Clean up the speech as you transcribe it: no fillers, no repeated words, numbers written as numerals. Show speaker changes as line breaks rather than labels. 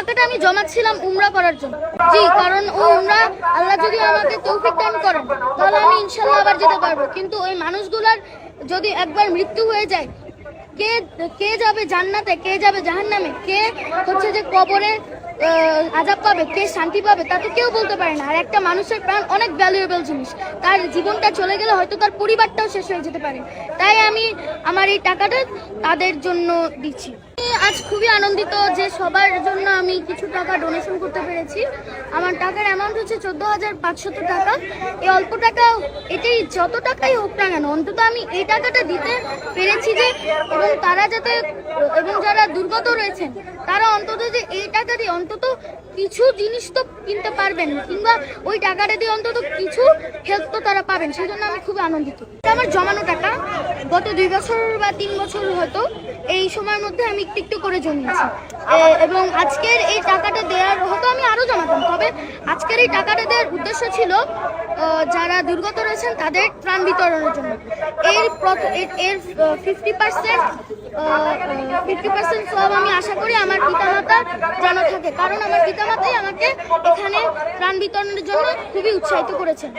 টাকাটা আমি জমাচ্ছিলাম উমরা করার জন্য। জি, কারণ ওই উমরা আল্লাহ যদি আমাকে তৌফিক দান করেন তাহলে আমি ইনশাল্লাহ আবার যেতে পারবো। কিন্তু ওই মানুষগুলার যদি একবার মৃত্যু হয়ে যায়, কে কে যাবে জান্নাতে, কে যাবে জাহান্নামে, কে হচ্ছে যে কবরে আযাব পাবে, কে শান্তি পাবে, তা তো কেউ বলতে পারে না। আর একটা মানুষের প্রাণ অনেক ভ্যালুয়েবল জিনিস, তার জীবনটা চলে গেলে হয়তো তার পরিবারটাও শেষ হয়ে যেতে পারে। তাই আমি আমার এই টাকাটা তাদের জন্য দিচ্ছি। আজ খুবই আনন্দিত যে সবার জন্য আমি কিছু টাকা ডোনেশন করতে পেরেছি। আমার টাকার অ্যামাউন্ট হচ্ছে 14,500 টাকা। এই অল্প টাকা, এটাই যত টাকাই হোক না কেন, অন্তত আমি এই টাকাটা দিতে পেরেছি যে, এবং তারা যাতে, এবং যারা দুর্গত রয়েছেন তারা অন্তত যে এই টাকা দিয়ে অন্তত কিছু জিনিস তো কিনতে পারবেন, কিংবা ওই টাকাটা দিয়ে অন্তত কিছু হেল্প তো তারা পাবেন। সেই জন্য আমি খুব আনন্দিত। আমার জমানো টাকা গত 2 বছর বা 3 বছর হয়তো, এই সময়ের মধ্যে আমি একটু একটু করে জমিয়েছি, এবং আজকের এই টাকাটা দেওয়ার হয়তো আমি আরো জমাতাম, তবে আজকের এই টাকাটা দেওয়ার উদ্দেশ্য ছিল যারা দুর্গত রয়েছেন তাদের ত্রাণ বিতরণের জন্য। এর 50% সব আমি আশা করি আমার পিতামাতা যেন থাকে, কারণ আমার পিতামাতাই আমাকে এখানে ত্রাণ বিতরণের জন্য খুবই উৎসাহিত করেছেন।